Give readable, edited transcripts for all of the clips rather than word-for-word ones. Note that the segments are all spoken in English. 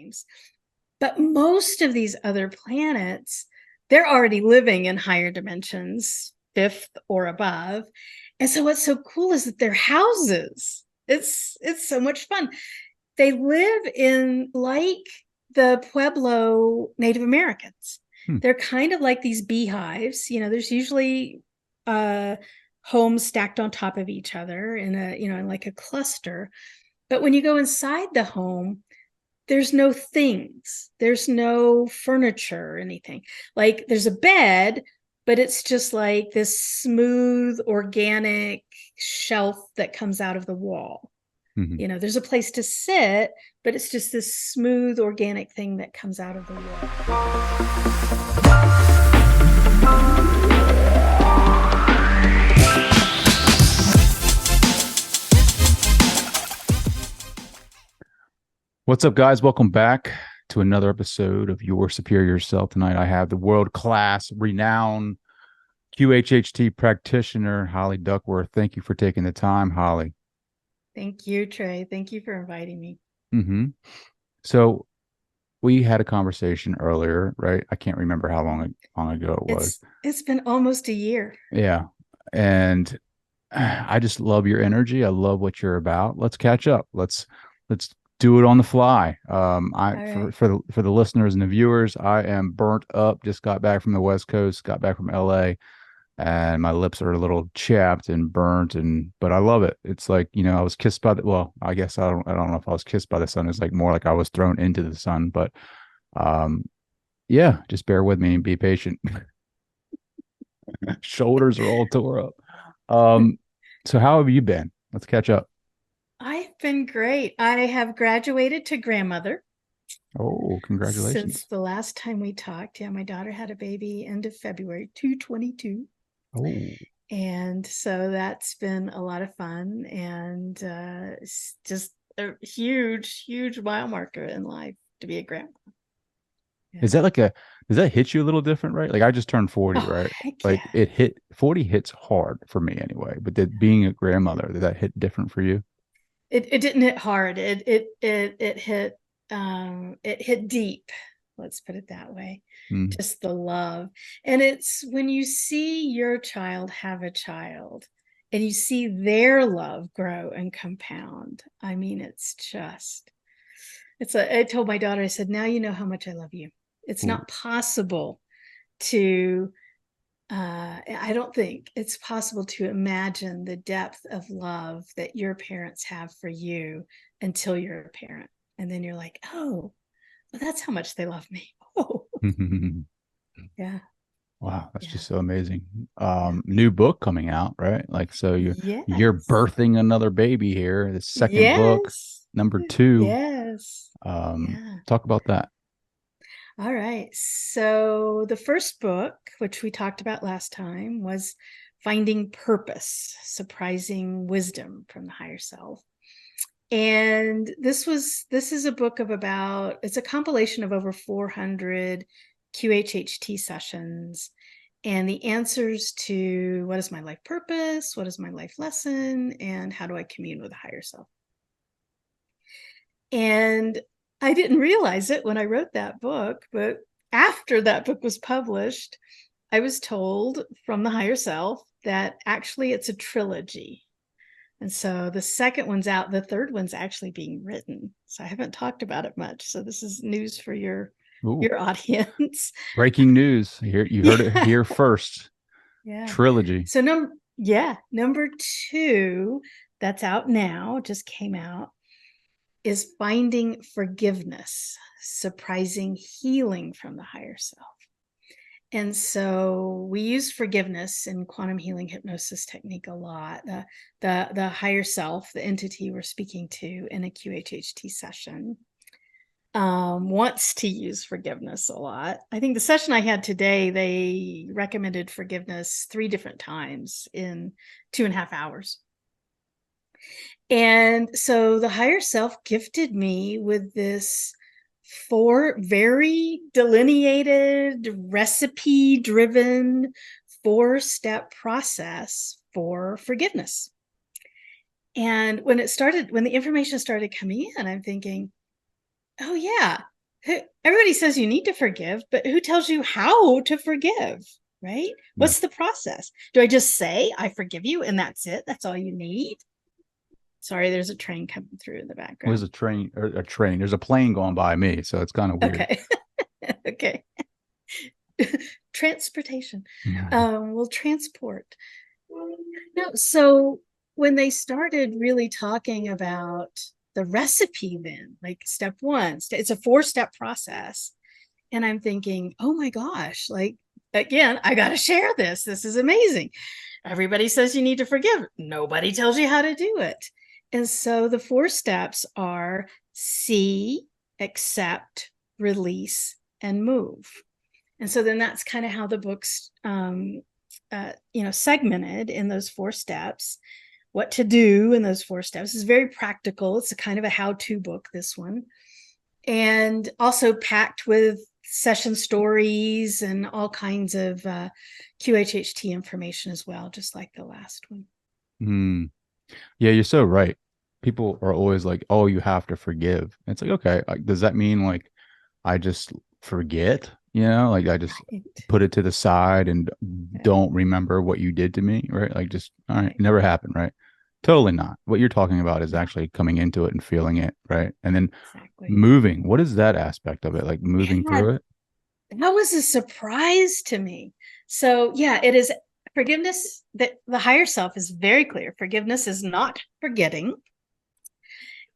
things. But most of these other planets, they're already living in higher dimensions, fifth or above. And so what's so cool is that their houses, it's so much fun. They live in like the Pueblo Native Americans. They're kind of like these beehives. There's usually homes stacked on top of each other in like a cluster. But when you go inside the home, there's no things. There's no furniture or anything. Like there's a bed, but it's just like this smooth, organic shelf that comes out of the wall. There's a place to sit, but it's just this smooth, organic thing that comes out of the wall. What's up, guys? Welcome back to another episode of Your Superior Self. Tonight, I have the world-class, renowned QHHT practitioner, Holly Duckworth. Thank you for taking the time, Holly. Thank you, Trey. Thank you for inviting me. So we had a conversation earlier, right? I can't remember how long ago it was. It's been almost a year. Yeah. And I just love your energy. I love what you're about. Let's catch up. Let's do it on the fly. For the listeners and the viewers, I am burnt up. Just got back from the West Coast, got back from LA, and my lips are a little chapped and burnt, but I love it. It's like, I was kissed by I guess I don't know if I was kissed by the sun. It's like more like I was thrown into the sun, but yeah, just bear with me and be patient. Shoulders are all tore up. So how have you been? Let's catch up. I've been great. I have graduated to grandmother. Oh, congratulations. Since the last time we talked. Yeah, my daughter had a baby end of February, 2/22. Oh. And so that's been a lot of fun, and it's just a huge mile marker in life to be a grandma. Yeah. Does that hit you a little different, right? Like I just turned 40, right? Like yeah. 40 hits hard for me anyway. But being a grandmother, did that hit different for you? It didn't hit hard. It hit deep. Let's put it that way. Just the love. And it's when you see your child have a child and you see their love grow and compound. I mean, I told my daughter, I said, now you know how much I love you. It's not possible to I don't think it's possible to imagine the depth of love that your parents have for you until you're a parent. And then you're like, oh, well, that's how much they love me. Oh, yeah. Wow, that's just so amazing. New book coming out, right? Like, so you're birthing another baby here. The second book, number 2. Yes. Talk about that. All right. So the first book, which we talked about last time, was Finding Purpose, Surprising Wisdom from the Higher Self. And this is a book of it's a compilation of over 400 QHHT sessions and the answers to what is my life purpose, what is my life lesson, and how do I commune with the higher self. And I didn't realize it when I wrote that book, but after that book was published, I was told from the higher self that actually it's a trilogy. And so the second one's out, the third one's actually being written. So I haven't talked about it much. So this is news for your audience. Breaking news. Here, you heard it here first. Yeah. Trilogy. So number 2, that's out now, just came out, is Finding Forgiveness, Surprising Healing from the Higher Self. And so we use forgiveness in quantum healing hypnosis technique a lot. The higher self, the entity we're speaking to in a QHHT session, wants to use forgiveness a lot. I think the session I had today, they recommended forgiveness 3 different times in 2.5 hours. And so the higher self gifted me with this 4 very delineated, recipe-driven, 4-step process for forgiveness. And when the information started coming in, I'm thinking, oh yeah, Everybody says you need to forgive, but who tells you how to forgive, right? Yeah. What's the process? Do I just say, I forgive you, and that's it? That's all you need? Sorry, there's a train coming through in the There's background. a train or a train. There's a plane going by me, so it's kind of weird. Okay. Okay. Transportation. Yeah. We'll transport. No, so when they started really talking about the recipe, then like step one, it's a 4-step process. And I'm thinking, oh my gosh, like again, I got to share this. This is amazing. Everybody says you need to forgive. Nobody tells you how to do it. And so the 4 steps are see, accept, release, and move. And so then that's kind of how the book's segmented in those 4 steps. What to do in those 4 steps is very practical. It's a kind of a how-to book, this one, and also packed with session stories and all kinds of QHHT information as well, just like the last one. Mm. Yeah, you're so right. People are always like, "Oh, you have to forgive." It's like, okay, does that mean like I just forget? You know, like I just Right. put it to the side and don't remember what you did to me, right? Like just all right, it never happened, right? Totally not. What you're talking about is actually coming into it and feeling it, right? And then Exactly. moving. What is that aspect of it? Like moving Yeah, through it? that was a surprise to me. So, yeah, it is forgiveness. That the higher self is very clear. Forgiveness is not forgetting.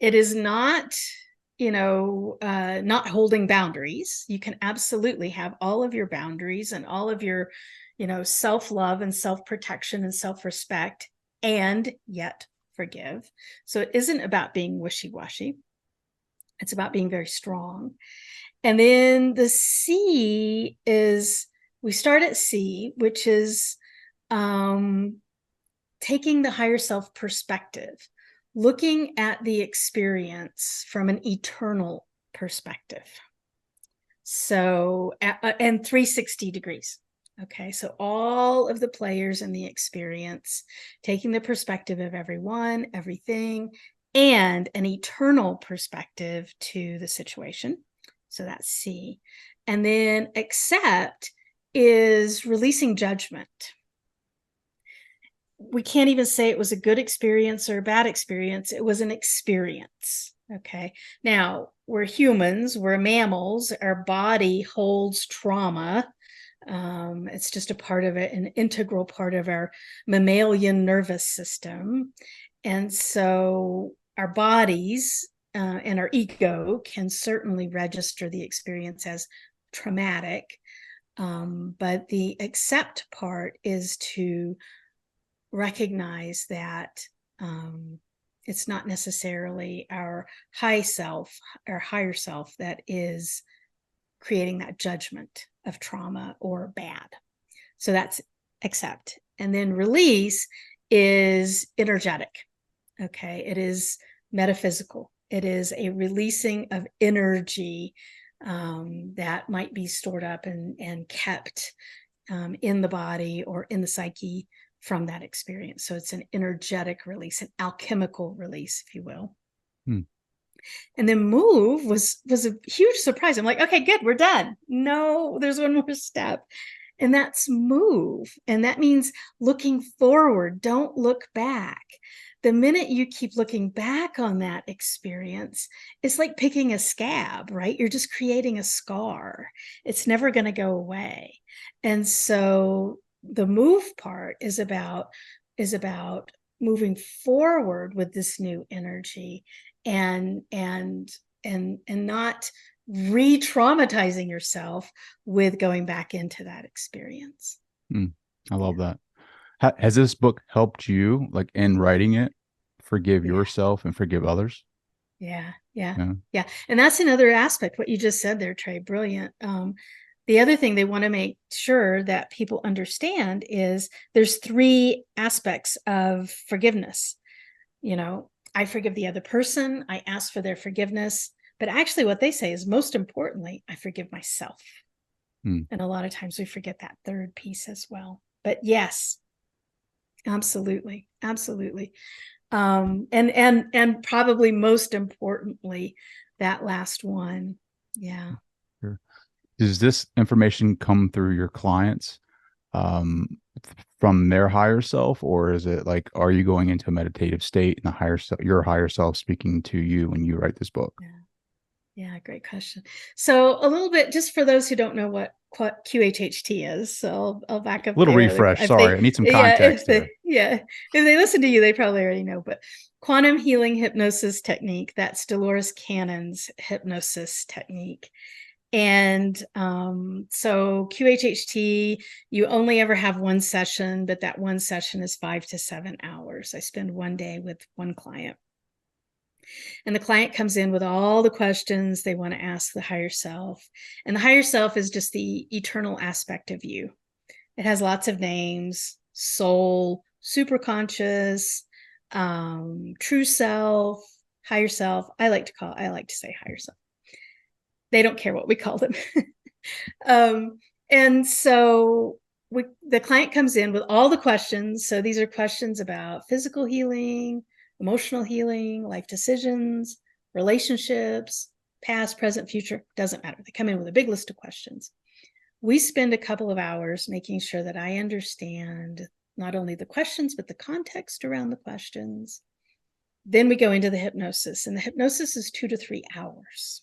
It is not, not holding boundaries. You can absolutely have all of your boundaries and all of your, self-love and self-protection and self-respect, and yet forgive. So it isn't about being wishy-washy. It's about being very strong. And then the C is, we start at C, which is taking the higher self perspective, looking at the experience from an eternal perspective. So, and 360 degrees. Okay, so all of the players in the experience, taking the perspective of everyone, everything, and an eternal perspective to the situation. So that's C. And then accept is releasing judgment. We can't even say it was a good experience or a bad experience. It was an experience. Okay. Now, we're humans, we're mammals, our body holds trauma. It's just a part of it, an integral part of our mammalian nervous system. And so our bodies and our ego can certainly register the experience as traumatic. But the accept part is to recognize that it's not necessarily our high self, our higher self, that is creating that judgment of trauma or bad. So that's accept. And then release is energetic. Okay. It is metaphysical. It is a releasing of energy that might be stored up and kept in the body or in the psyche from that experience. So it's an energetic release, an alchemical release, if you will. Hmm. And then move was a huge surprise. I'm like, okay, good, we're done. No, there's one more step. And that's move. And that means looking forward. Don't look back. The minute you keep looking back on that experience, it's like picking a scab, right? You're just creating a scar. It's never going to go away. And so the move part is about moving forward with this new energy and not re-traumatizing yourself with going back into that experience. I love that. Has this book helped you, like in writing it, forgive Yeah. yourself and forgive others? Yeah, yeah, Yeah. yeah. And that's another aspect, what you just said there, Trey, brilliant. The other thing they want to make sure that people understand is there's 3 aspects of forgiveness. I forgive the other person, I ask for their forgiveness, but actually what they say is, most importantly, I forgive myself. Hmm. And a lot of times we forget that 3rd piece as well. But yes, absolutely, absolutely. And probably most importantly, that last one, Yeah. Sure. Does this information come through your clients um, from their higher self, or is it like, are you going into a meditative state and the higher self, your higher self speaking to you when you write this book? Yeah. Yeah, great question. So a little bit, just for those who don't know what QHHT is, so I'll back up A little there. refresh. Sorry, I need some context here. If they listen to you, they probably already know. But quantum healing hypnosis technique, that's Dolores Cannon's hypnosis technique. And so QHHT, you only ever have one session, but that one session is 5 to 7 hours. I spend one day with one client. And the client comes in with all the questions they want to ask the higher self. And the higher self is just the eternal aspect of you. It has lots of names: soul, superconscious, true self, higher self. I like to say higher self. They don't care what we call them. And so the client comes in with all the questions. So these are questions about physical healing, emotional healing, life decisions, relationships, past, present, future, doesn't matter. They come in with a big list of questions. We spend a couple of hours making sure that I understand not only the questions, but the context around the questions. Then we go into the hypnosis, and the hypnosis is 2 to 3 hours.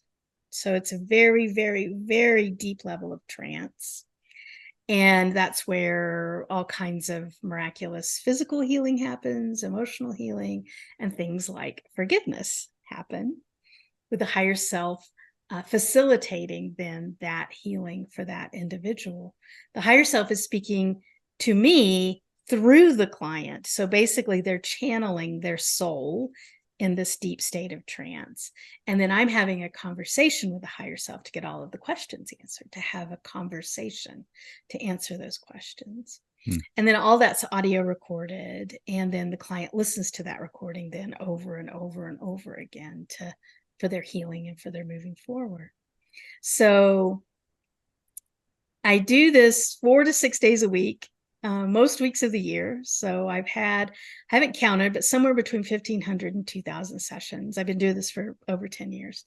So it's a very, very, very deep level of trance. And that's where all kinds of miraculous physical healing happens, emotional healing, and things like forgiveness happen, with the higher self facilitating then that healing for that individual. The higher self is speaking to me through the client. So basically, they're channeling their soul in this deep state of trance. And then I'm having a conversation with the higher self to get all of the questions answered, to have a conversation to answer those questions. And then all that's audio recorded. And then the client listens to that recording then over and over and over again for their healing and for their moving forward. So I do this 4 to 6 days a week. Most weeks of the year. So I haven't counted, but somewhere between 1,500 and 2,000 sessions. I've been doing this for over 10 years.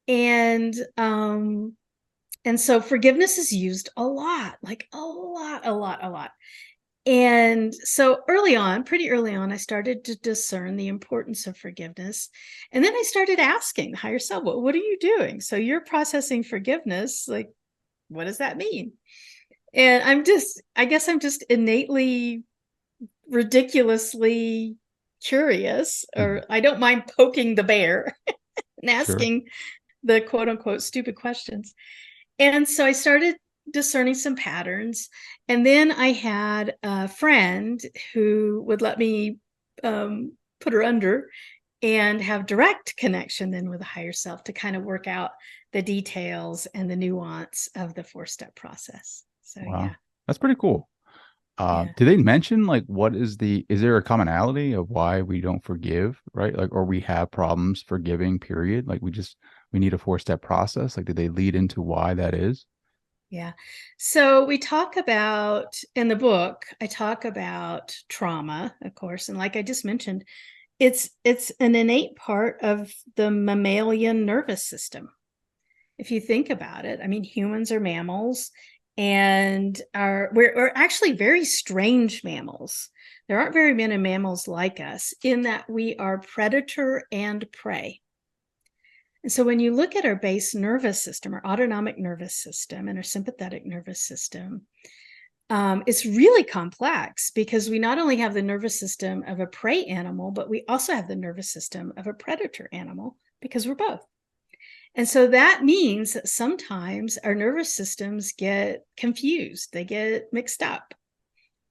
And so forgiveness is used a lot, like a lot. And so pretty early on, I started to discern the importance of forgiveness. And then I started asking the higher self, what are you doing? So you're processing forgiveness. Like, what does that mean? And I guess I'm just innately, ridiculously curious, or I don't mind poking the bear and asking the quote unquote stupid questions. And so I started discerning some patterns. And then I had a friend who would let me put her under and have direct connection then with the higher self to kind of work out the details and the nuance of the 4-step process. So, Wow. yeah. That's pretty cool. Yeah. Do they mention like is there a commonality of why we don't forgive, right? Like, or we have problems forgiving, period? Like we need a 4-step process. Like, did they lead into why that is? Yeah. So we talk about, in the book, I talk about trauma, of course. And like I just mentioned, it's an innate part of the mammalian nervous system. If you think about it, I mean, humans are mammals, and we're actually very strange mammals. There aren't very many mammals like us, in that we are predator and prey. And so when you look at our base nervous system, our autonomic nervous system, and our sympathetic nervous system, it's really complex, because we not only have the nervous system of a prey animal, but we also have the nervous system of a predator animal, because we're both. And so that means that sometimes our nervous systems get confused. They get mixed up.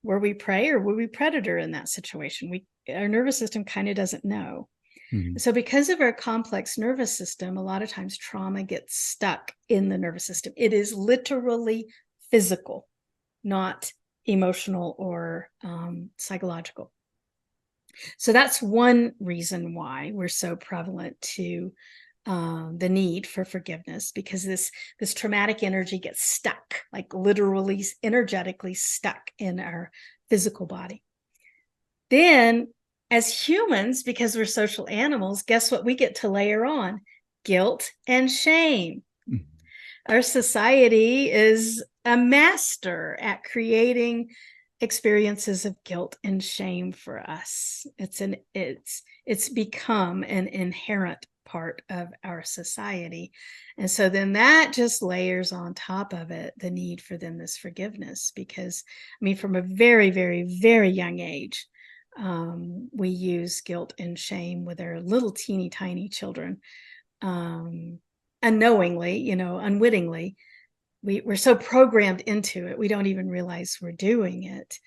Were we prey or were we predator in that situation? Our nervous system kind of doesn't know. Mm-hmm. So because of our complex nervous system, a lot of times trauma gets stuck in the nervous system. It is literally physical, not emotional or psychological. So that's one reason why we're so prevalent to the need for forgiveness, because this traumatic energy gets stuck, like literally energetically stuck in our physical body. Then as humans, because we're social animals, guess what we get to layer on? Guilt and shame. Our society is a master at creating experiences of guilt and shame for us. It's become an inherent part of our society. And so then that just layers on top of it the need for then this forgiveness, because I mean, from a very, very, very young age, we use guilt and shame with our little teeny tiny children, unknowingly, unwittingly. We're so programmed into it, we don't even realize we're doing it.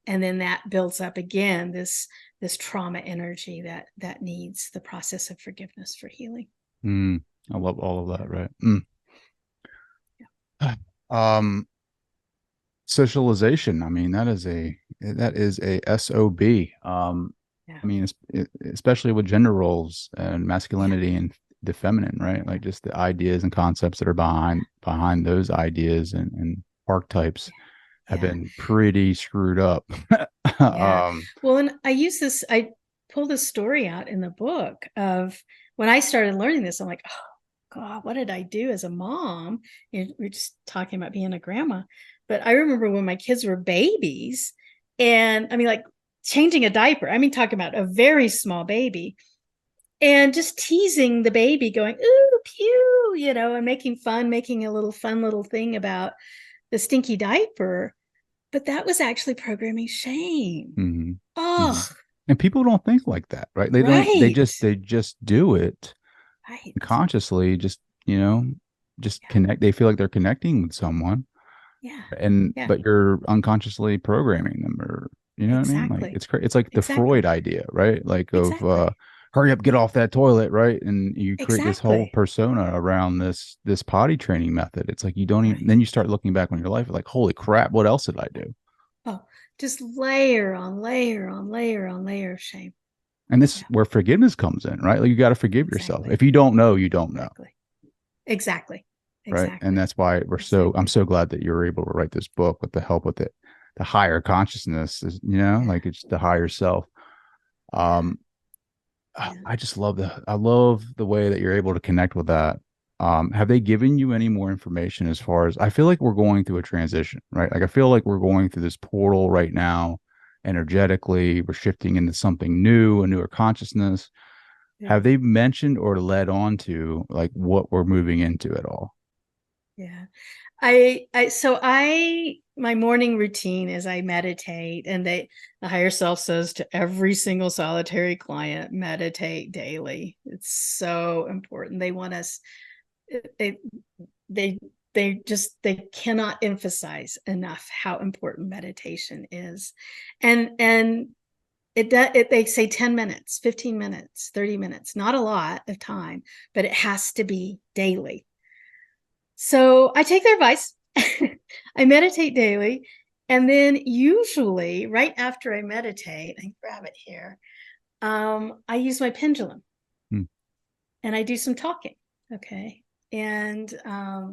And then that builds up again this trauma energy that needs the process of forgiveness for healing. I love all of that. Right. Yeah. Um, Socialization. I mean, that is a SOB. Yeah. I mean, especially with gender roles and Yeah. masculinity and the feminine, right? Like just the ideas and concepts that are behind those ideas and archetypes have Yeah. been pretty screwed up. Yeah. Well, and I pull this story out in the book of when I started learning this. I'm like, oh God, what did I do as a mom? We're just talking about being a grandma. But I remember when my kids were babies, and I mean, like changing a diaper. I mean, talking about a very small baby, and just teasing the baby, going, ooh, pew, and making fun, making a little fun little thing about the stinky diaper. But that was actually programming shame. hmm hmm Oh, And people don't think like that, right? They don't. right. They just do it Right. consciously. Just Yeah. connect. They feel like they're connecting with someone, Yeah. and Yeah. but you're unconsciously programming them, or you know what I mean? Like Exactly. it's like the Exactly. Freud idea, right? Like of Exactly. hurry up, get off that toilet, right? And you create this whole Exactly. persona around this potty training method. It's like you don't even. Right. Then you start looking back on your life, like holy crap, what else did I do? Oh, just layer on layer on layer on layer of shame. And this Yeah. where forgiveness comes in, right? Like you got to forgive yourself. Exactly. If you don't know, you don't know, Exactly. Exactly. right? And Exactly. that's why I'm Exactly. so glad that you're able to write this book with the help with it, the higher consciousness is, Yeah. like it's the higher self. Yeah. Um, Yeah. I love the way that you're able to connect with that. Have they given you any more information as far as I feel like we're going through a transition, right? Like I feel like we're going through this portal right now, energetically. We're shifting into something new, a newer consciousness. Yeah. Have they mentioned or led on to like what we're moving into at all? Yeah. My morning routine is I meditate, and the higher self says to every single solitary client, meditate daily. It's so important. They want us, they, they, they cannot emphasize enough how important meditation is. And they say 10 minutes, 15 minutes, 30 minutes, not a lot of time, but it has to be daily. So I take their advice. I meditate daily. And then usually right after I meditate, I grab it here. I use my pendulum Hmm. and I do some talking. Okay. And I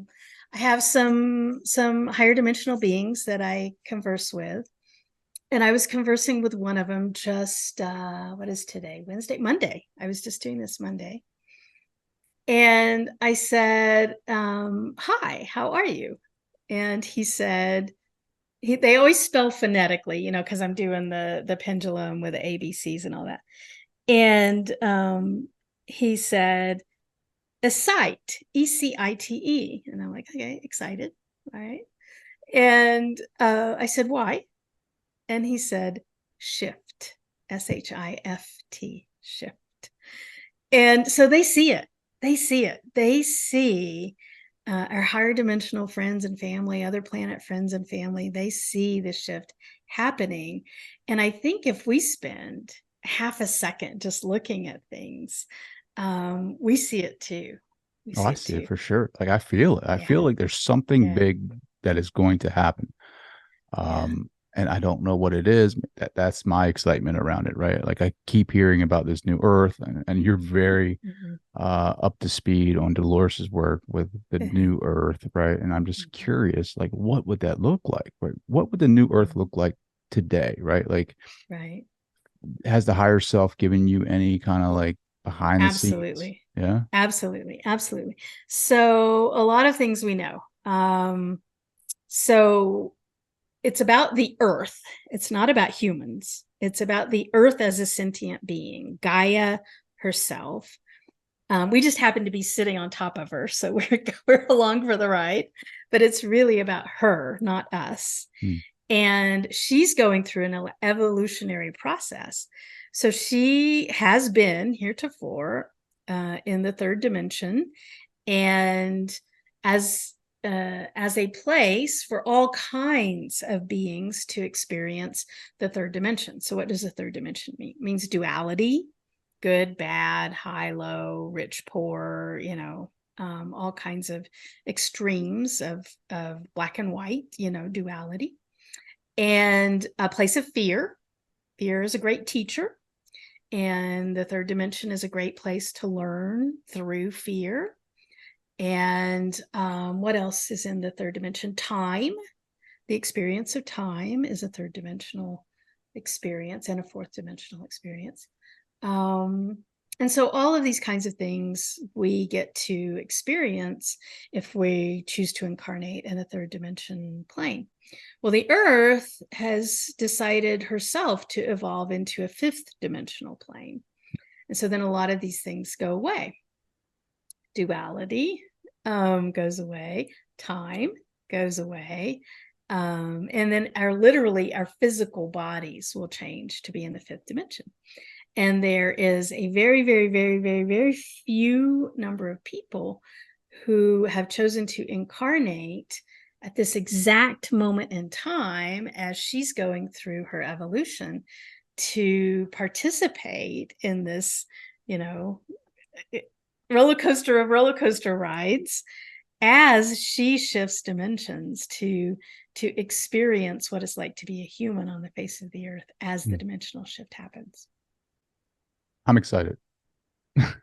have some higher dimensional beings that I converse with. And I was conversing with one of them just what is today? Wednesday, Monday. I was just doing this Monday. And I said, hi, how are you? And he said, they always spell phonetically, because I'm doing the pendulum with the ABCs and all that. And he said, excite, ECITE. And I'm like, okay, excited. All right. And I said, why? And he said, shift, SHIFT, shift. And so they see it. They see it. They see our higher dimensional friends and family, other planet friends and family. They see the shift happening. And I think if we spend half a second just looking at things, we see it too. We Oh, see I it see it too. for sure. Like I feel it. I Yeah. feel like there's something Yeah. big that is going to happen. Yeah. And I don't know what it is. That's my excitement around it, right? Like I keep hearing about this new earth, and you're very Mhm. up to speed on Dolores's work with the new earth, right? And I'm just Mhm. curious, like what would that look like? Right? What would the new earth Mhm. look like today, right? Like Right. has the higher self given you any kind of like behind the scenes. Absolutely. Yeah. Absolutely. Absolutely. So a lot of things we know. So it's about the earth. It's not about humans. It's about the earth as a sentient being, Gaia herself. We just happen to be sitting on top of her, so we're along for the ride. But it's really about her, not us. Hmm. And she's going through an evolutionary process. So she has been heretofore in the third dimension, and as a place for all kinds of beings to experience the third dimension. So what does the third dimension mean? It means duality, good, bad, high, low, rich, poor, all kinds of extremes of black and white, duality, and a place of fear. Fear is a great teacher, and the third dimension is a great place to learn through fear. And what else is in the third dimension? Time. The experience of time is a third dimensional experience and a fourth dimensional experience. And so all of these kinds of things we get to experience if we choose to incarnate in a third dimension plane. Well, the Earth has decided herself to evolve into a fifth dimensional plane. And so then a lot of these things go away. Duality goes away, time goes away, and then our physical bodies will change to be in the fifth dimension. And there is a very, very, very, very, very few number of people who have chosen to incarnate at this exact moment in time as she's going through her evolution to participate in this, roller coaster of roller coaster rides as she shifts dimensions to experience what it's like to be a human on the face of the earth as the dimensional shift happens. I'm excited. Yeah.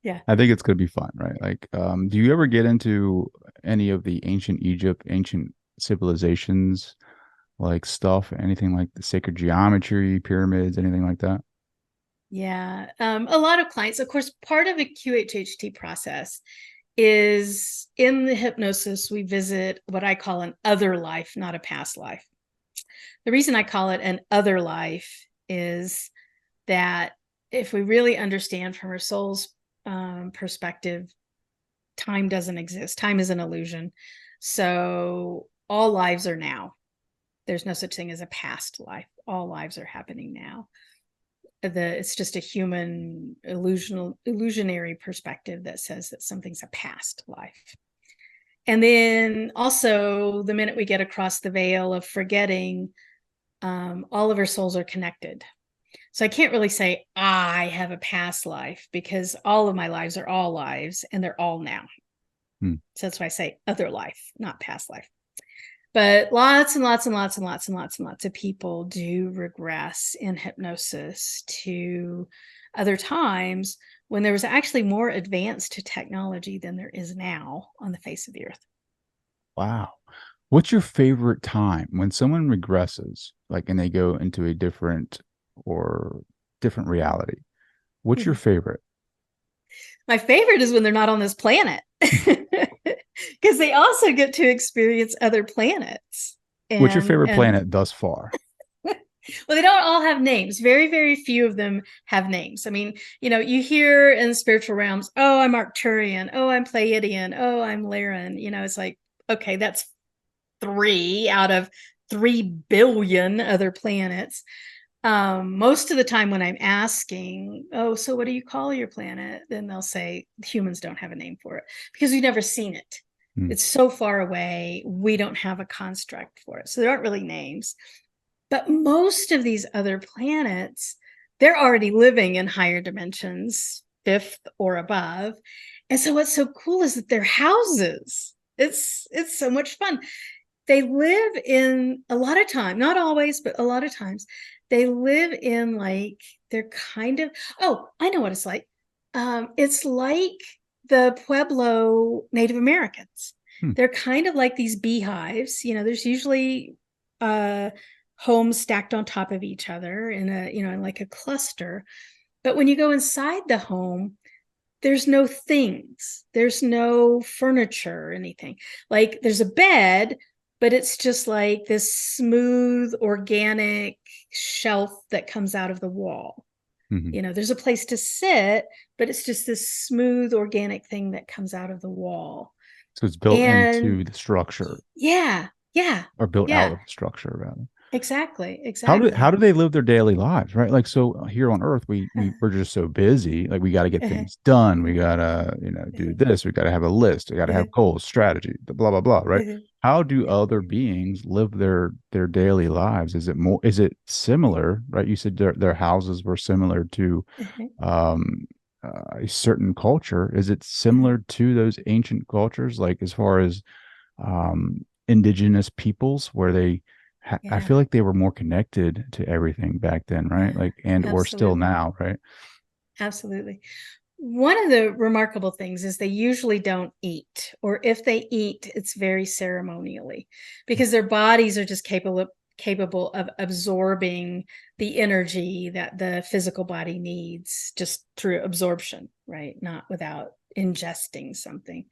Yeah. I think it's going to be fun, right? Like, do you ever get into any of the ancient Egypt, ancient civilizations, like stuff, anything like the sacred geometry, pyramids, anything like that? Yeah. A lot of clients, of course, part of the QHHT process is in the hypnosis, we visit what I call an other life, not a past life. The reason I call it an other life is that if we really understand from our soul's perspective, time doesn't exist. Time is an illusion. So all lives are now. There's no such thing as a past life. All lives are happening now. It's just a human illusionary perspective that says that something's a past life. And then also, the minute we get across the veil of forgetting, all of our souls are connected. So I can't really say I have a past life because all of my lives are all lives and they're all now. So that's why I say other life, not past life. But lots and lots and lots and lots and lots and lots of people do regress in hypnosis to other times when there was actually more advanced technology than there is now on the face of the earth. Wow. What's your favorite time when someone regresses, like, and they go into a different reality? What's your favorite? My favorite is when they're not on this planet. Because they also get to experience other planets. What's your favorite planet thus far? Well, they don't all have names. Very, very few of them have names. I mean, you hear in spiritual realms, oh, I'm Arcturian. Oh, I'm Pleiadian. Oh, I'm Lyran. It's like, okay, that's 3 out of 3 billion other planets. Most of the time when I'm asking, oh, so what do you call your planet? Then they'll say humans don't have a name for it because we've never seen it. It's so far away. We don't have a construct for it. So there aren't really names. But most of these other planets, they're already living in higher dimensions, 5th or above. And so what's so cool is that their houses, it's so much fun. They live in, a lot of time, not always, but a lot of times, they live in like, they're kind of, oh, I know what it's like. It's like the Pueblo Native Americans. They're kind of like these beehives. There's usually homes stacked on top of each other in in like a cluster. But when you go inside the home, there's no things, there's no furniture or anything. Like there's a bed, but it's just like this smooth organic shelf that comes out of the wall. Mm-hmm. There's a place to sit, but it's just this smooth organic thing that comes out of the wall. So it's built And into the structure, yeah, yeah, or built out yeah, of the structure, rather. exactly, How do exactly. they live their daily lives, right? Like, so here on Earth, we're just so busy. Like, we got to get things done. We gotta, do this. We got to have a list. We got to have goals, strategy, blah blah blah, right? How do other beings live their daily lives? Is it more? Is it similar? Right? You said their houses were similar to um, a certain culture. Is it similar to those ancient cultures, like as far as indigenous peoples, where I Yeah, feel like they were more connected to everything back then, right? yeah, Like, and or still absolutely, now, right? absolutely. One of the remarkable things is they usually don't eat, or if they eat, it's very ceremonially, because their bodies are just capable of absorbing the energy that the physical body needs just through absorption, right? Not without ingesting something.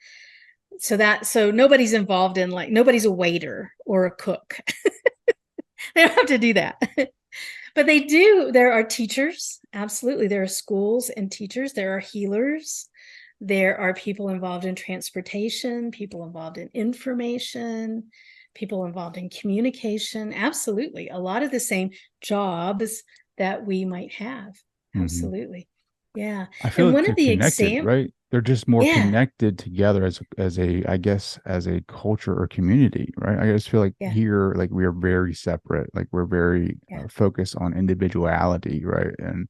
So nobody's involved in, like, nobody's a waiter or a cook. They don't have to do that. But they do. There are teachers. Absolutely. There are schools and teachers. There are healers. There are people involved in transportation, people involved in information, people involved in communication. Absolutely. A lot of the same jobs that we might have. Mm-hmm. Absolutely. Yeah. I feel And like one they're of the connected, exam, right? They're just more yeah, connected together as a, I guess, as a culture or community, right? I just feel like yeah, here, like we are very separate, like we're very yeah, focused on individuality, right? And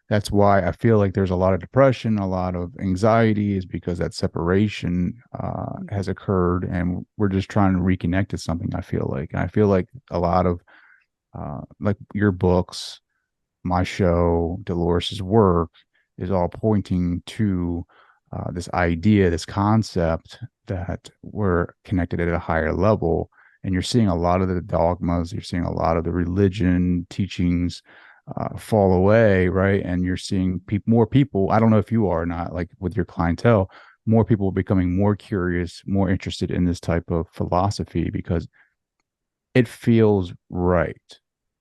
that's why I feel like there's a lot of depression, a lot of anxiety, is because that separation mhm, has occurred, and we're just trying to reconnect to something. I feel like, and I feel like a lot of like your books, my show, Dolores's work is all pointing to this idea, this concept that we're connected at a higher level. And you're seeing a lot of the dogmas, you're seeing a lot of the religion teachings fall away, right? And you're seeing more people. I don't know if you are or not, like with your clientele, more people becoming more curious, more interested in this type of philosophy because it feels right.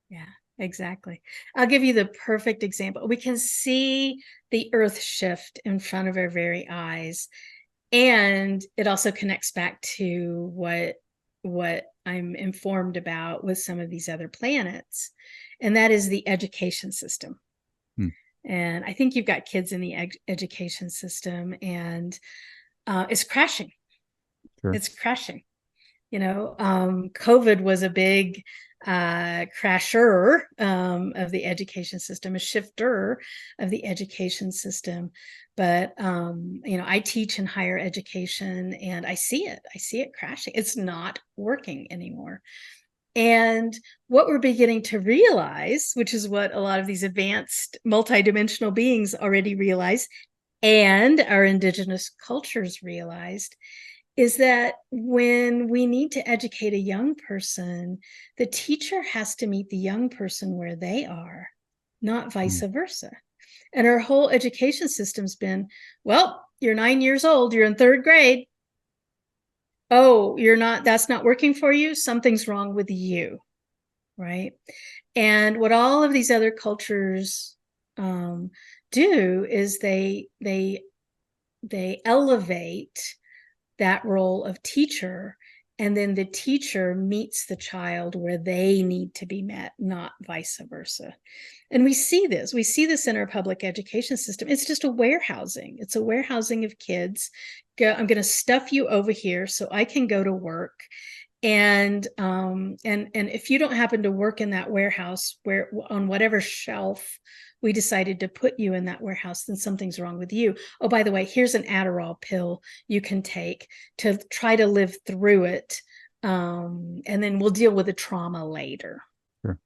yeah, exactly. I'll give you the perfect example. We can see the earth shift in front of our very eyes. And it also connects back to what I'm informed about with some of these other planets, and that is the education system. Hmm, And I think you've got kids in the education system, and it's crashing. sure. It's crashing. COVID was a big crasher of the education system, a shifter of the education system. But I teach in higher education, and I see it. I see it crashing. It's not working anymore. And what we're beginning to realize, which is what a lot of these advanced multidimensional beings already realize, and our indigenous cultures realized, is that when we need to educate a young person, the teacher has to meet the young person where they are, not Hmm, vice versa. And our whole education system's been, well, you're 9 years old, you're in third grade. Oh, you're not, that's not working for you. Something's wrong with you. Right. And what all of these other cultures um, do is they elevate that role of teacher, and then the teacher meets the child where they need to be met, not vice versa. And we see this in our public education system. It's just a warehousing. It's a warehousing of kids. I'm going to stuff you over here so I can go to work. And if you don't happen to work in that warehouse, where on whatever shelf we decided to put you in that warehouse, then something's wrong with you. Oh, by the way, here's an Adderall pill you can take to try to live through it, and then we'll deal with the trauma later. sure.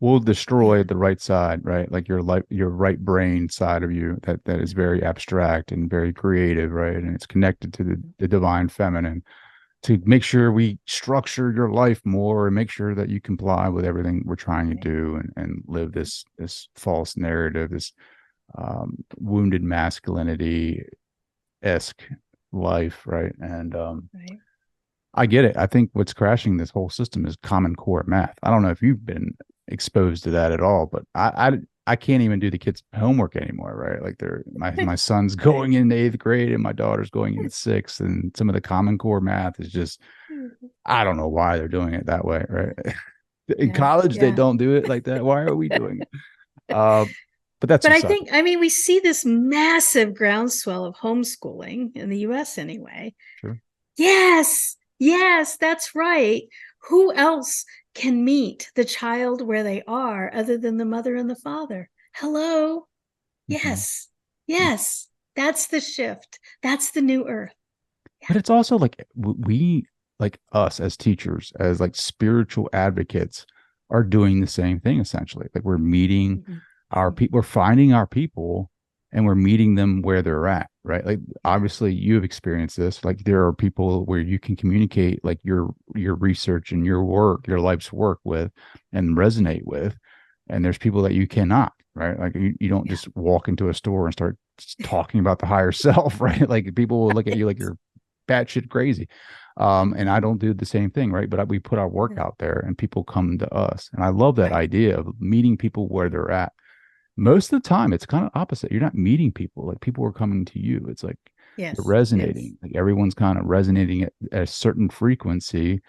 Will Yeah, destroy the right side, right? Like your right brain side of you that is very abstract and very creative, right? And it's connected to the divine feminine to make sure we structure your life more and make sure that you comply with everything we're trying to yeah, do and live this false narrative, this wounded masculinity esque life, right? And Right. I get it. I think what's crashing this whole system is Common Core math. I don't know if you've been exposed to that at all, but I can't even do the kids' homework anymore, right? Like my son's going into eighth grade and my daughter's going into sixth, and some of the Common Core math is just I don't know why they're doing it that way, right? In Yeah. college they Yeah. don't do it like that. Why are we doing it? Uh, but that's But I beside. think, I mean, we see this massive groundswell of homeschooling in the US anyway. Sure. Yes, yes, that's right. Who else can meet the child where they are other than the mother and the father? Hello. Mhm. Yes, yes, that's the shift. That's the new earth. But it's also like we, like us as teachers, as like spiritual advocates, are doing the same thing essentially. Like we're meeting Mhm. our Mhm. people, we're finding our people, and we're meeting them where they're at, right? Like Yeah. obviously you have experienced this. Like there are people where you can communicate like your research and your work, your life's work with, and resonate with, and there's people that you cannot, right? Like you don't Yeah. just walk into a store and start talking about the higher self, right? Like people will look at you like you're batshit crazy. And I don't do the same thing, right? But we put our work out there and people come to us. And I love that Right. idea of meeting people where they're at. Most of the time, it's kind of opposite. You're not meeting people, like people are coming to you. It's like you're Yes. Yes. resonating, like everyone's kind of resonating at a certain frequency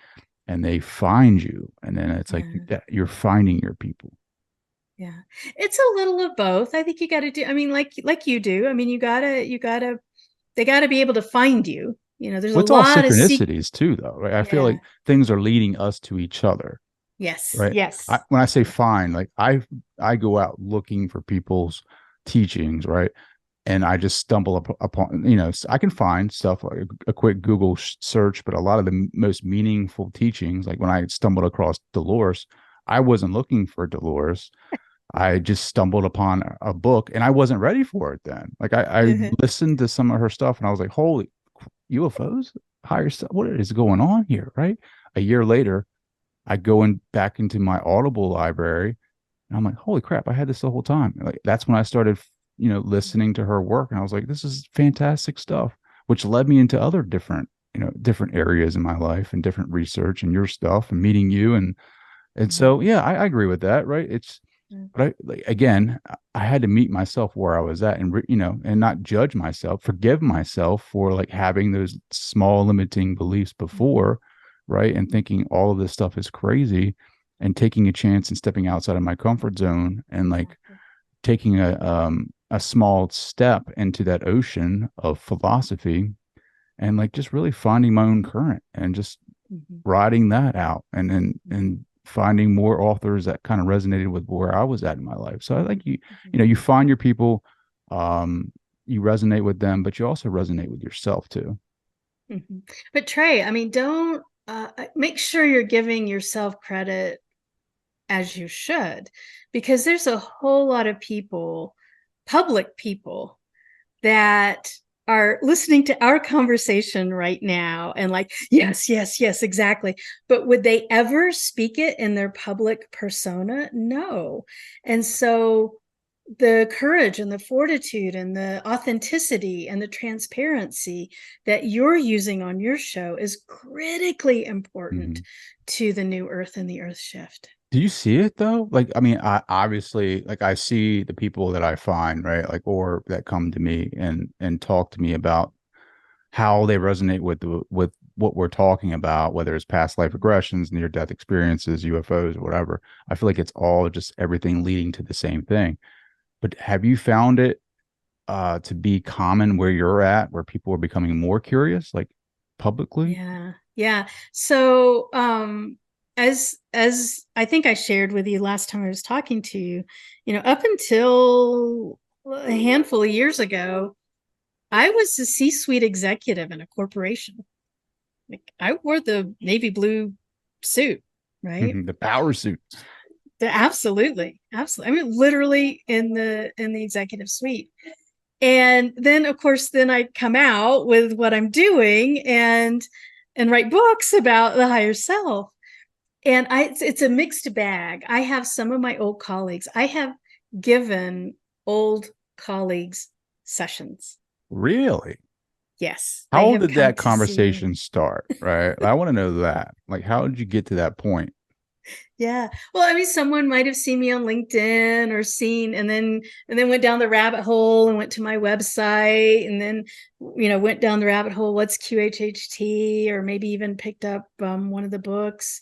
and they find you. And then it's like Yeah. you're finding your people. Yeah. It's a little of both. I think you got to do, I mean, like you do. I mean, they got to be able to find you. You know, there's a What's all lot of synchronicities too, though, right? I feel yeah. like things are leading us to each other, Yes. right? Yes. When I say find, like I go out looking for people's teachings, right? And I just stumble upon, I can find stuff like a quick Google search, but a lot of the most meaningful teachings, like when I stumbled across Dolores, I wasn't looking for Dolores. I just stumbled upon a book and I wasn't ready for it then. Like I Uh-huh. listened to some of her stuff and I was like, holy UFOs, higher stuff. What is going on here? Right. A year later, I go in back into my Audible library and I'm like, holy crap, I had this the whole time. Like that's when I started, listening to her work. And I was like, this is fantastic stuff, which led me into other different areas in my life and different research and your stuff and meeting you. And Mhm. so, yeah, I agree with that. Right. But like, again, I had to meet myself where I was at and, and not judge myself, forgive myself for like having those small limiting beliefs Mhm. before. Right. And thinking all of this stuff is crazy and taking a chance and stepping outside of my comfort zone and like Exactly. taking a small step into that ocean of philosophy and like just really finding my own current and just Mhm. riding that out Mhm. and finding more authors that kind of resonated with where I was at in my life. So I think Mhm. you find your people, um, you resonate with them, but you also resonate with yourself too. Mhm. But Trey, I mean, don't make sure you're giving yourself credit as you should, because there's a whole lot of people, public people, that are listening to our conversation right now and like, yes, yes, yes, exactly. But would they ever speak it in their public persona? No. And so the courage and the fortitude and the authenticity and the transparency that you're using on your show is critically important Mhm. to the new earth and the earth shift. Do you see it though? Like, I mean, I obviously like I see the people that I find, right? Like, or that come to me and talk to me about how they resonate with what we're talking about, whether it's past life regressions, near death experiences, UFOs, or whatever. I feel like it's all just everything leading to the same thing. But have you found it to be common where you're at, where people are becoming more curious, like publicly? Yeah. Yeah. So, as I think I shared with you last time I was talking to you, up until a handful of years ago, I was a C-suite executive in a corporation. Like I wore the navy blue suit, right? The power suit. Absolutely. Absolutely. I mean, literally in the executive suite. And then of course, then I come out with what I'm doing and write books about the higher self. And it's a mixed bag. I have some of my old colleagues. I have given old colleagues' sessions. Really? Yes, they How have did come that to see me. conversation start? Right. I want to know that. Like, how did you get to that point? Yeah. Well, I mean, someone might have seen me on LinkedIn or seen, and then went down the rabbit hole and went to my website, and then, went down the rabbit hole. What's QHHT? Or maybe even picked up one of the books,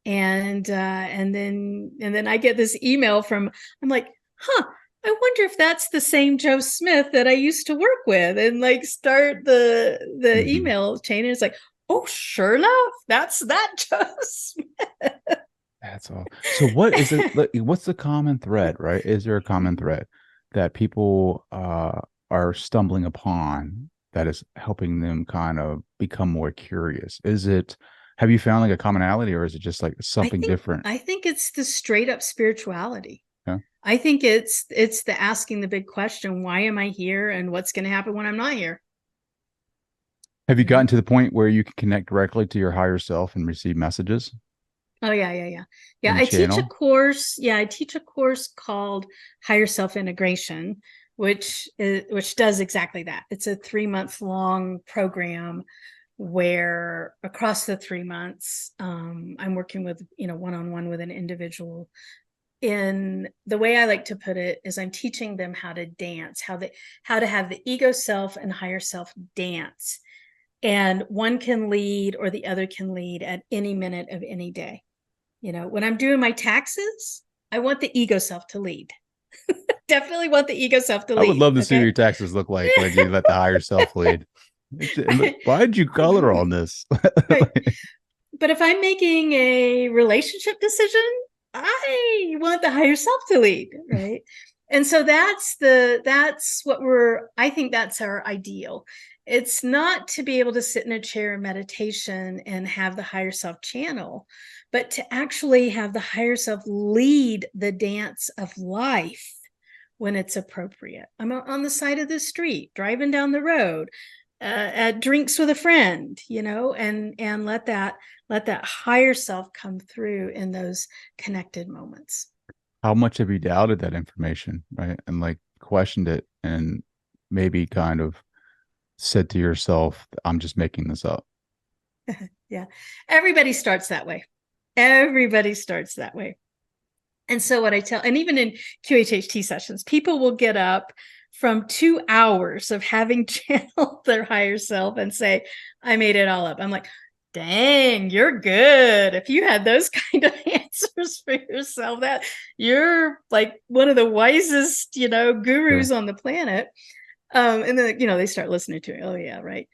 and then I get this email from. I'm like, huh. I wonder if that's the same Joe Smith that I used to work with, and like start the Mhm. email chain. And it's like, oh, sure enough, that's that Joe Smith. That's all. So what is it? What's the common thread, right? Is there a common thread that people are stumbling upon that is helping them kind of become more curious? Have you found like a commonality, or is it just like I something think different? I think it's the straight up spirituality. Yeah. I think it's the asking the big question, why am I here and what's going to happen when I'm not here? Have you You know? gotten to the point where you can connect directly to your higher self and receive messages Oh yeah. Yeah, and channel? I teach a course called Higher Self Integration, which does exactly that. It's a 3 month long program where across the 3 months, I'm working with, one on one with an individual. In the way I like to put it is I'm teaching them how to dance, how to have the ego self and higher self dance. And one can lead or the other can lead at any minute of any day. When I'm doing my taxes, I want the ego self to lead. Definitely want the ego self to I would lead. love to see what Okay. your taxes look like when you let the higher self lead. Why did you color on this? Right. But if I'm making a relationship decision, I want the higher self to lead, right? And so that's what I think that's our ideal. It's not to be able to sit in a chair in meditation and have the higher self channel, but to actually have the higher self lead the dance of life when it's appropriate. I'm on the side of the street, driving down the road, at drinks with a friend, and let that higher self come through in those connected moments. How much have you doubted that information, right? And like questioned it and maybe kind of said to yourself, I'm just making this up. Yeah. Everybody starts that way. Everybody starts that way. And so what I tell, and even in QHHT sessions, people will get up from 2 hours of having channeled their higher self and say, I made it all up. I'm like, dang, you're good. If you had those kind of answers for yourself, that you're like one of the wisest, Sure. gurus on the planet. And then, they start listening to it. Oh yeah, right.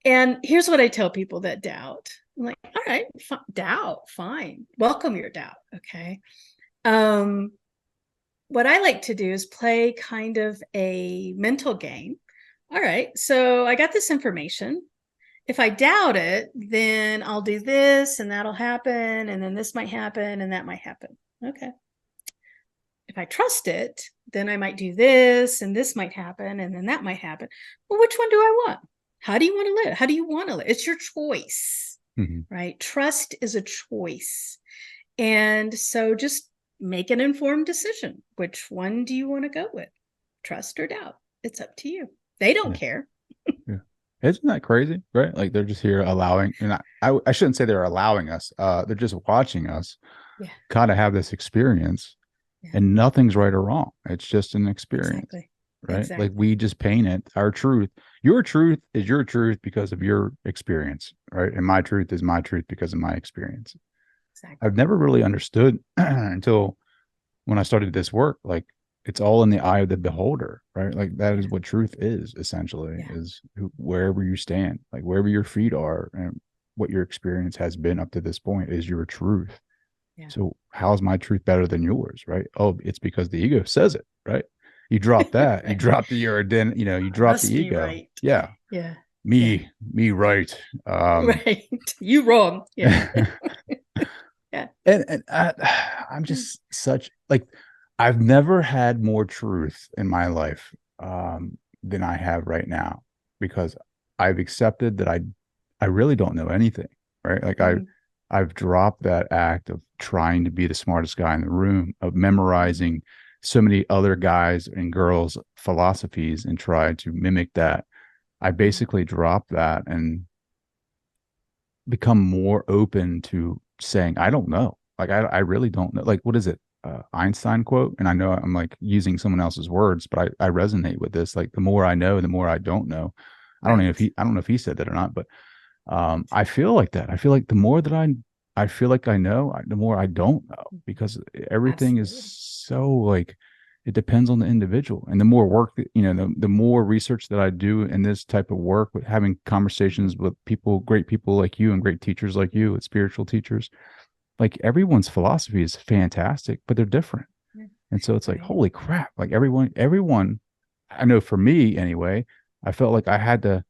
And here's what I tell people that doubt. I'm like, all right, doubt, fine. Welcome your doubt. Okay. Um, what I like to do is play kind of a mental game. All right, so I got this information. If I doubt it, then I'll do this and that'll happen. And then this might happen and that might happen. Okay. If I trust it, then I might do this and this might happen and then that might happen. Well, which one do I want? How do you want to live? How do you want to live? It's your choice, Mhm. right? Trust is a choice. And so just make an informed decision. Which one do you want to go with? Trust or doubt? It's up to you. They don't Yeah. care. Yeah. Isn't that crazy? Right? Like they're just here allowing, and I shouldn't say they're allowing us. They're just watching us Yeah. kind of have this experience, Yeah. and nothing's right or wrong. It's just an experience. Exactly. Right? Like Exactly. we just paint it. Our truth, your truth is your truth because of your experience, right? And my truth is my truth because of my experience. Exactly. I've never really understood until when I started this work, like it's all in the eye of the beholder, right? Like that is Yeah. what truth is essentially, Yeah. is wherever you stand, like wherever your feet are and what your experience has been up to this point is your truth. Yeah. So how's my truth better than yours, right? Oh, it's because the ego says it, right? You drop that, you Right. drop the your identity, you drop the Must be ego. right. Yeah. Yeah. Yeah. Me right. Right. You wrong. Yeah. Yeah. I'm just such like I've never had more truth in my life than I have right now because I've accepted that I really don't know anything, right? Like Mhm. I've dropped that act of trying to be the smartest guy in the room, of Mhm. memorizing so many other guys and girls philosophies and tried to mimic that. I basically dropped that and become more open to saying, I don't know. Like, I really don't know. Like, what is it? Einstein quote. And I know I'm like using someone else's words, but I resonate with this. Like, the more I know, the more I don't know. Right. I don't know if he said that or not, but I feel like that. I feel like the more that I feel like I know, the more I don't know, because everything is Absolutely. so like, it depends on the individual. And the more work that, the more research that I do in this type of work, with having conversations with people, great people like you and great teachers like you, with spiritual teachers, like everyone's philosophy is fantastic, but they're different. Yeah. And so it's like, Right. holy crap, like everyone, I know for me anyway, I felt like I had to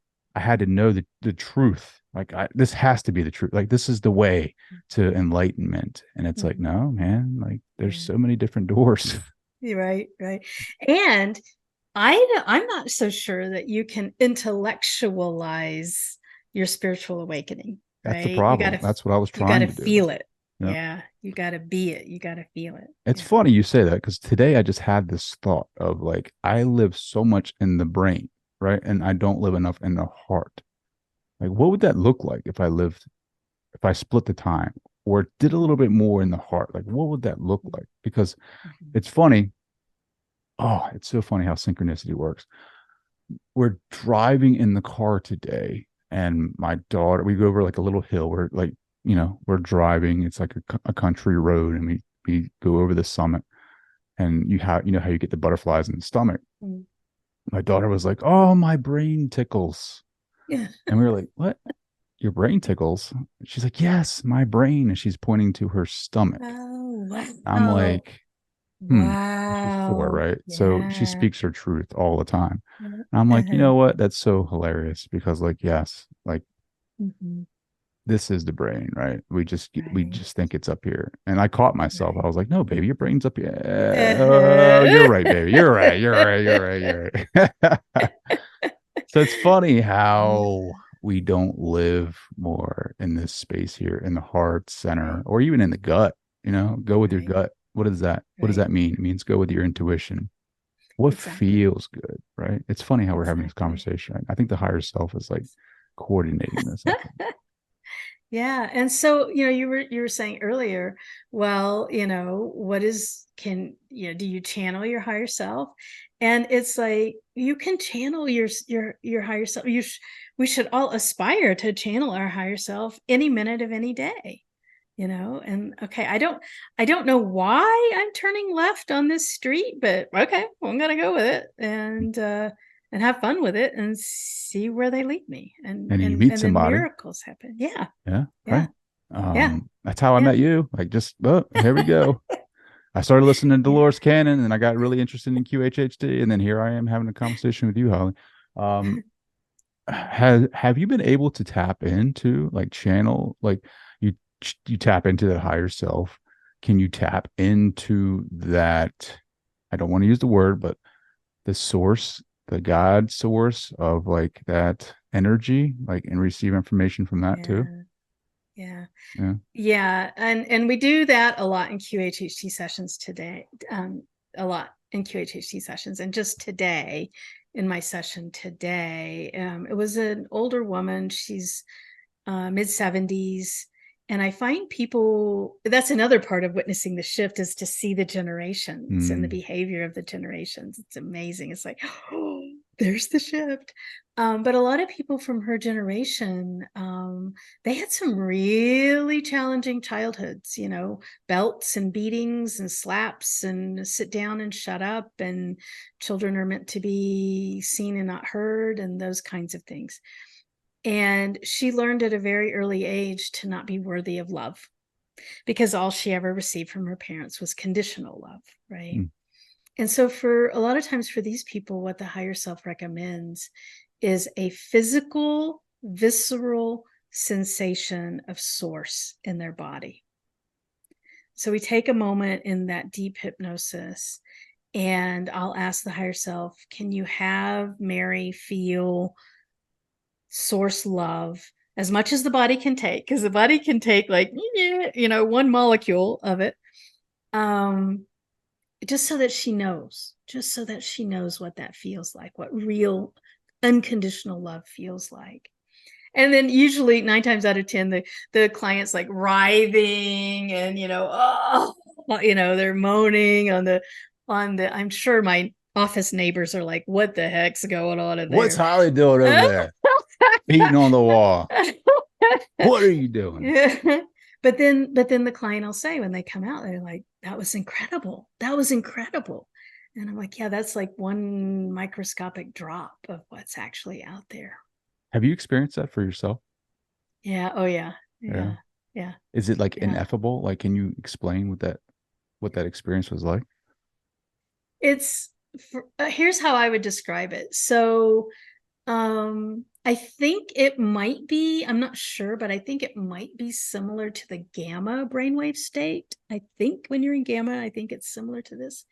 know the truth. Like, this has to be the truth. Like, this is the way to enlightenment. And it's like, Mhm. no, man, like there's Yeah. so many different doors. You're right. Right. And I'm not so sure that you can intellectualize your spiritual awakening, That's the right? You problem. gotta That's what I was you gotta trying to do. feel it. Yeah. Yeah. You gotta be it. You gotta feel it. It's Yeah. funny you say that, because today I just had this thought of like, I live so much in the brain, right? And I don't live enough in the heart. Like, what would that look like if if I split the time or did a little bit more in the heart? Like, what would that look like? Because Mhm. it's funny. Oh, it's so funny how synchronicity works. We're driving in the car today, and my daughter, we go over like a little hill. We're like, we're driving. It's like a country road, and we go over the summit, and you know how you get the butterflies in the stomach. Mhm. My daughter was like, "Oh, my brain tickles," Yeah. and we were like, "What? Your brain tickles?" She's like, "Yes, my brain," and she's pointing to her stomach. Oh, I'm wow. like, hmm. She's 4, Wow. right? So she Yeah. speaks her truth all the time. And I'm like, you Uh-huh. know what? That's so hilarious, because like, yes, like, Mhm. this is the brain, right? We Right. just think it's up here. And I caught myself. I Right. was like, no, baby, your brain's up here. Oh, you're Uh-huh. right, baby. You're right. You're right. You're right. You're right. So it's funny how we don't live more in this space here in the heart center, Right. or even in the gut. Go with your Right. gut. What is that? What does Right. that mean? It means go with your intuition. What Exactly. feels good, right? It's funny how we're having this Exactly. conversation. I think the higher self is like coordinating this, I think. Yeah. And so, you were saying earlier, well, what is can, do you channel your higher self? And it's like you can channel your higher self. We should all aspire to channel our higher self any minute of any day. And okay, I don't know why I'm turning left on this street, but okay, well, I'm gonna go with it and have fun with it and see where they lead me, and And you and meet and then somebody. miracles happen. Yeah. Yeah, Yeah. right. Yeah. That's how I Yeah. met you. Like, just, oh, here we go. I started listening to Yeah. Dolores Cannon, and I got really interested in QHHT, and then here I am having a conversation with you, Holly. Um, have you been able to tap into, like, channel, like, you you tap into that higher self? Can you tap into that? I don't want to use the word, but the source, the God source of like that energy, like, and receive information from that too? Yeah. Yeah. Yeah. Yeah. And we do that a lot in QHHT sessions today. A lot in QHHT sessions. And just today, in my session today, it was an older woman. She's mid 70s. And I find people, that's another part of witnessing the shift, is to see the generations and the Mm, behavior of the generations. It's amazing. It's like, oh, there's the shift. But a lot of people from her generation, they had some really challenging childhoods, belts and beatings and slaps and sit down and shut up. And children are meant to be seen and not heard, and those kinds of things. And she learned at a very early age to not be worthy of love, because all she ever received from her parents was conditional love, right? mm, And so, for a lot of times, for these people, what the higher self recommends is a physical, visceral sensation of source in their body. So, we take a moment in that deep hypnosis, and I'll ask the higher self, can you have Mary feel source love as much as the body can take, because the body can take like one molecule of it, um just so that she knows, what that feels like, what real unconditional love feels like. And then usually 9 times out of 10, the client's like writhing and, oh, they're moaning I'm sure my office neighbors are like, what the heck's going on in What's there? Holly doing over there? Beating on the wall. What are you doing? But then the client will say when they come out, they're like, that was incredible. That was incredible. And I'm like, yeah, that's like one microscopic drop of what's actually out there. Have you experienced that for yourself? Yeah. Oh yeah. Yeah. Yeah. Yeah. Is it like Yeah. ineffable? Like, can you explain what that experience was like? It's here's how I would describe it. So I think it might be, I'm not sure, but I think it might be similar to the gamma brainwave state. I think when you're in gamma, I think it's similar to this,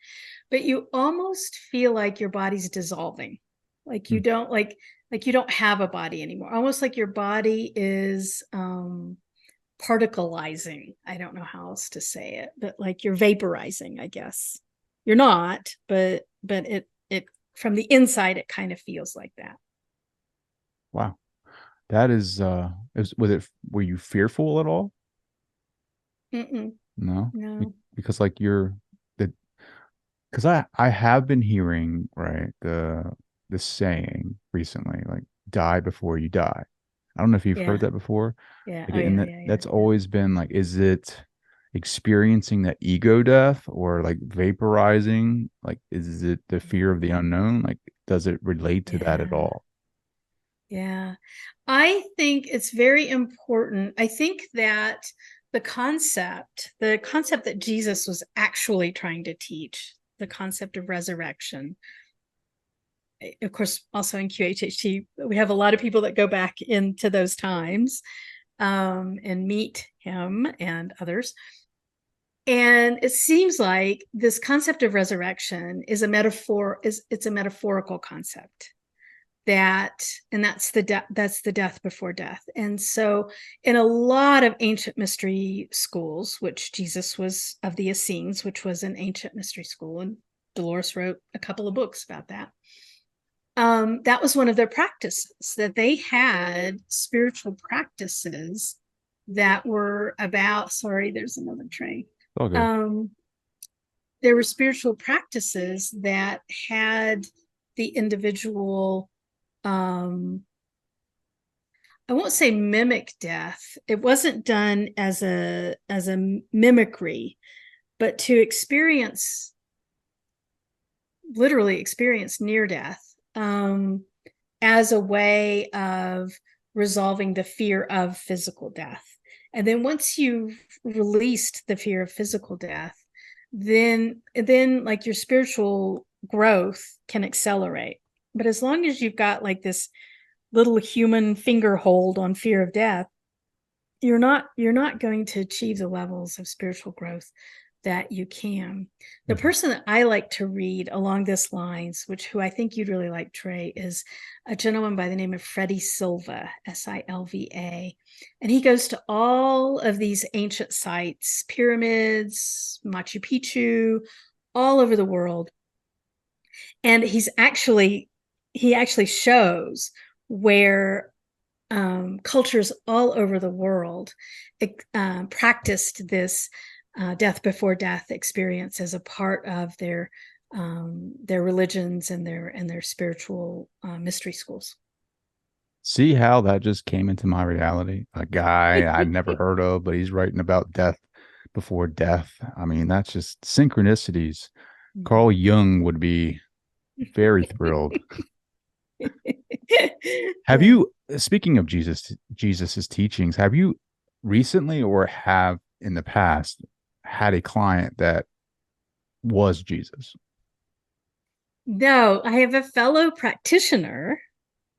but you almost feel like your body's dissolving. Like you Hmm. don't like you don't have a body anymore. Almost like your body is particleizing. I don't know how else to say it, but like you're vaporizing, I guess. You're not, but it from the inside it kind of feels like that. Wow. That were you fearful at all? Mm-mm, No. no. Because like the because I have been hearing, right, the saying recently, like die before you die. I don't know if you've heard Yeah. that before. Yeah. Oh Like, and yeah, yeah, yeah, that's yeah. always been like, is it experiencing that ego death or like vaporizing? Like, is it the fear of the unknown? Like, does it relate to that at Yeah. all? Yeah. I think it's very important. I think that the concept that Jesus was actually trying to teach, the concept of resurrection, of course, also in QHHT, we have a lot of people that go back into those times and meet him and others. And it seems like this concept of resurrection is a metaphor, it's a metaphorical concept that, and that's the death before death. And so in a lot of ancient mystery schools, which Jesus was of the Essenes, which was an ancient mystery school, and Dolores wrote a couple of books about that. That was one of their practices, that they had spiritual practices that were about, sorry, there's another train. All good. Um, there were spiritual practices that had the individual, I won't say mimic death. It wasn't done as a mimicry, but to experience, literally experience near death, as a way of resolving the fear of physical death. And then once you've released the fear of physical death, then like your spiritual growth can accelerate. But as long as you've got like this little human finger hold on fear of death, you're not going to achieve the levels of spiritual growth that you can. The Mhm. person that I like to read along this lines, who I think you'd really like, Trey, is a gentleman by the name of Freddie Silva, Silva. And he goes to all of these ancient sites, pyramids, Machu Picchu, all over the world. And he actually shows where cultures all over the world practiced this death before death experience as a part of their religions and their spiritual mystery schools. See how that just came into my reality? A guy I'd never heard of, but he's writing about death before death. I mean, that's just synchronicities. Carl Jung would be very thrilled. Have Yeah. you, speaking of Jesus's teachings, have you recently or have in the past had a client that was Jesus? No, I have a fellow practitioner,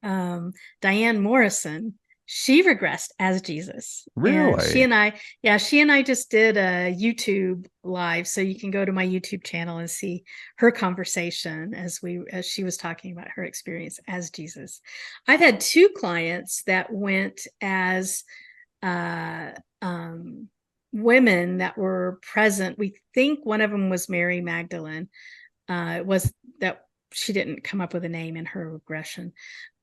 Diane Morrison. She regressed as Jesus. And Really? she and I just did a YouTube live. So you can go to my YouTube channel and see her conversation as she was talking about her experience as Jesus. I've had two clients that went as uh um women that were present. We think one of them was Mary Magdalene. It was that she didn't come up with a name in her regression.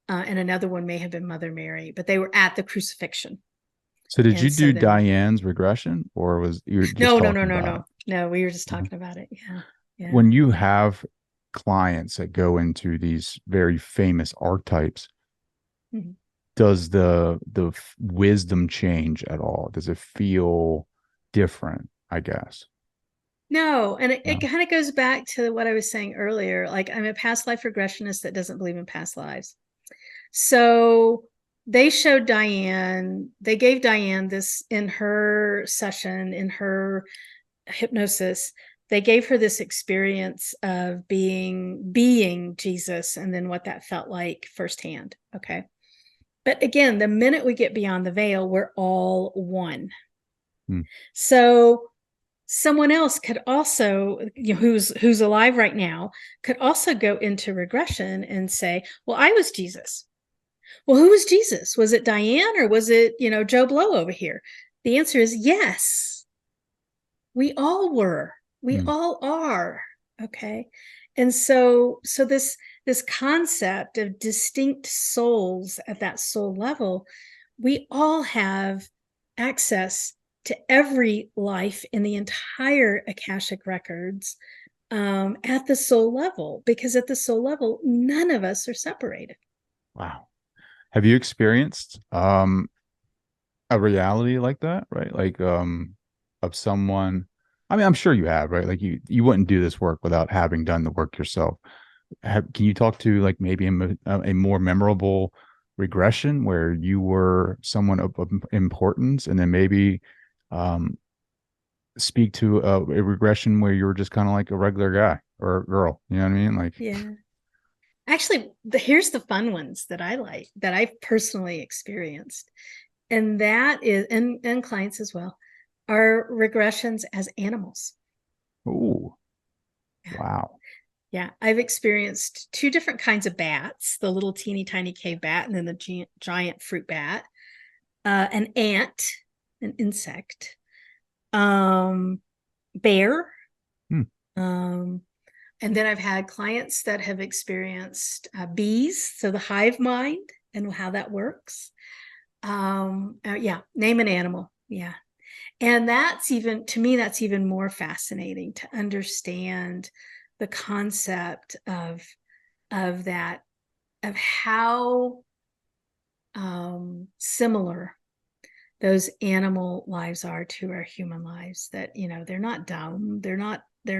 And another one may have been Mother Mary, but they were at the crucifixion. So did you And so do then, Diane's regression, or was you were just no, no, no, talking no, about it? no, no. We were just Mhm. talking about it. Yeah, yeah, When you yeah, have clients that go into these very famous archetypes, mhm. does the wisdom change at all? Does it feel different, I guess? No, and it No. kind of goes back to what I was saying earlier. Like, I'm a past life regressionist that doesn't believe in past lives. So they showed Diane, they gave Diane this in her session, in her hypnosis. They gave her this experience of being Jesus, and then what that felt like firsthand. Okay. But again, the minute we get beyond the veil, we're all one. Hmm. So someone else could also, who's alive right now, could also go into regression and say, well, I was Jesus. Well, who was Jesus? Was it Diane, or was it, Joe Blow over here? The answer is yes. We all were. We Hmm. all are. Okay. And so this concept of distinct souls at that soul level, we all have access to every life in the entire Akashic records, at the soul level, because at the soul level, none of us are separated. Wow. Have you experienced a reality like that, right? Like of someone, I mean, I'm sure you have, right? Like you wouldn't do this work without having done the work yourself. Can you talk to like maybe a more memorable regression where you were someone of importance, and then maybe um speak to a regression where you were just kind of like a regular guy or a girl, you know what I mean? Like, Yeah. Actually, here's the fun ones that I like, that I've personally experienced. And that is, and clients as well, are regressions as animals. oh, Yeah. wow. Yeah. I've experienced two different kinds of bats, the little teeny tiny cave bat, and then the giant fruit bat, an ant, an insect, um, bear. Hmm. Um, and then I've had clients that have experienced bees, so the hive mind and how that works. Yeah, name an animal. Yeah. And that's even, to me, that's even more fascinating to understand the concept of that, of how similar those animal lives are to our human lives. That, they're not dumb, they're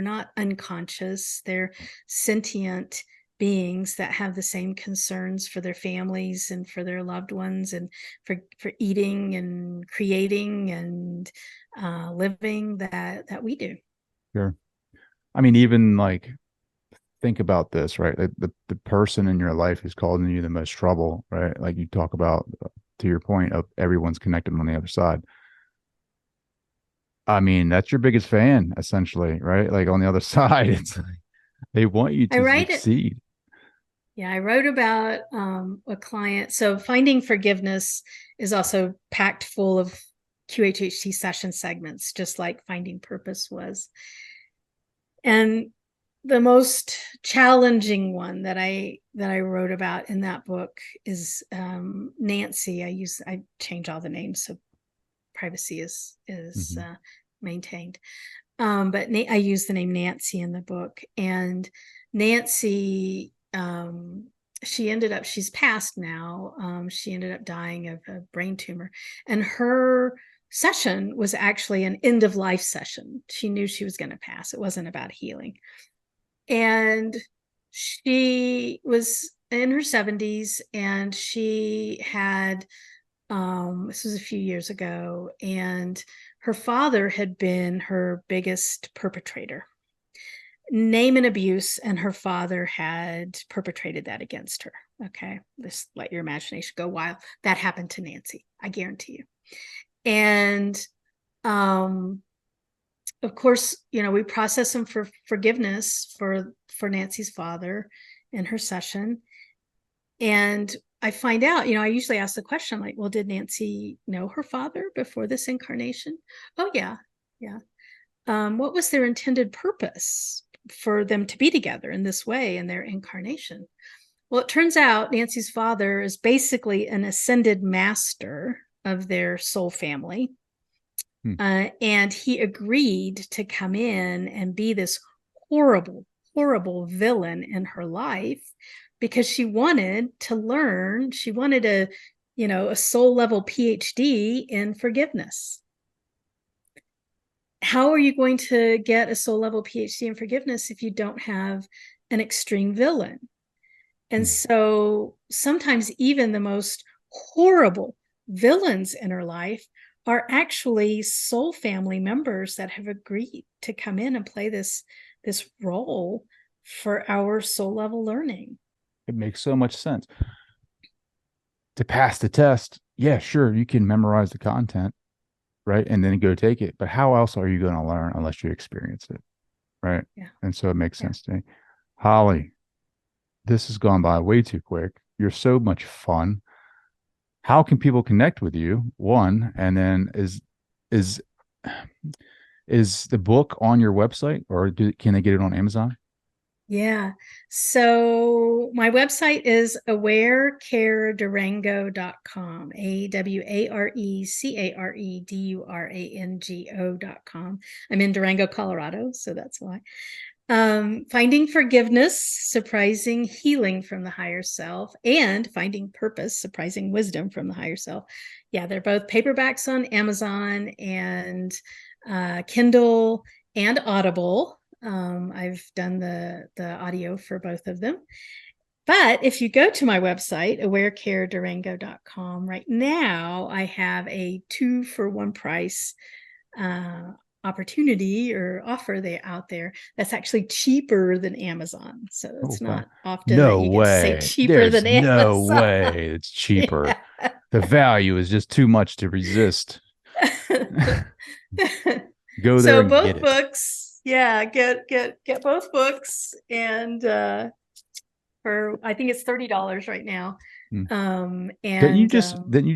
not unconscious, they're sentient beings that have the same concerns for their families and for their loved ones, and for eating and creating and living, that we do. Sure. I mean, even like think about this, right? Like the person in your life who's causing you the most trouble, right? Like you talk about, to your point of everyone's connected on the other side. I mean, that's your biggest fan, essentially, right? Like on the other side, it's like they want you I to write it. succeed. Yeah, I wrote about a client. So finding forgiveness is also packed full of QHHT session segments, just like finding purpose was. And the most challenging one that I wrote about in that book is Nancy. I change all the names so privacy is Hmm. maintained. But I use the name Nancy in the book, and Nancy, she's passed now. She ended up dying of a brain tumor, and her session was actually an end of life session. She knew she was going to pass. It wasn't about healing. And she was in her 70s, and she had, this was a few years ago, and her father had been her biggest perpetrator. Name and abuse, and her father had perpetrated that against her. Okay, just let your imagination go wild. That happened to Nancy, I guarantee you. And um, of course, we process them for forgiveness for Nancy's father in her session. And I find out, I usually ask the question, like, well, did Nancy know her father before this incarnation? Oh, yeah. Yeah. What was their intended purpose for them to be together in this way in their incarnation? Well, it turns out Nancy's father is basically an ascended master of their soul family. And he agreed to come in and be this horrible, horrible villain in her life because she wanted to learn. She wanted a soul level PhD in forgiveness. How are you going to get a soul level PhD in forgiveness if you don't have an extreme villain? And so sometimes even the most horrible villains in our life are actually soul family members that have agreed to come in and play this role for our soul level learning. It makes so much sense. To pass the test, yeah, sure, you can memorize the content, right? And then go take it. But how else are you going to learn unless you experience it? Right. Yeah. And so it makes sense to me. Holly, this has gone by way too quick. You're so much fun. How can people connect with you? One, and then is the book on your website, or can they get it on Amazon? Yeah. So my website is awarecaredurango.com, AWARECAREDURANGO.com. I'm in Durango, Colorado, so that's why. Finding forgiveness, surprising healing from the higher self, and finding purpose, surprising wisdom from the higher self. Yeah, they're both paperbacks on Amazon and Kindle and Audible. I've done the audio for both of them. But if you go to my website, awarecaredurango.com, right now I have a 2-for-1 price opportunity or offer out there that's actually cheaper than Amazon. So it's not often no that you get to say way. cheaper There's than Amazon. No way it's cheaper. Yeah. The value is just too much to resist. Go there and both get it. books. Yeah, get both books, and for I think it's $30 right now. And didn't you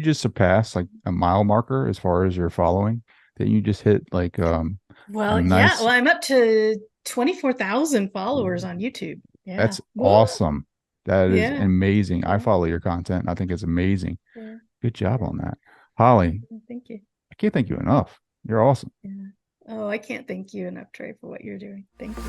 just surpass like a mile marker as far as your following? Didn't you just hit like well, yeah, well, I'm up to 24,000 followers on YouTube. Yeah, that's awesome. That is amazing. Yeah. I follow your content. I think it's amazing. Yeah. Good job on that, Holly. Thank you. I can't thank you enough. You're awesome. Yeah. Oh, I can't thank you enough, Trey, for what you're doing. Thank you.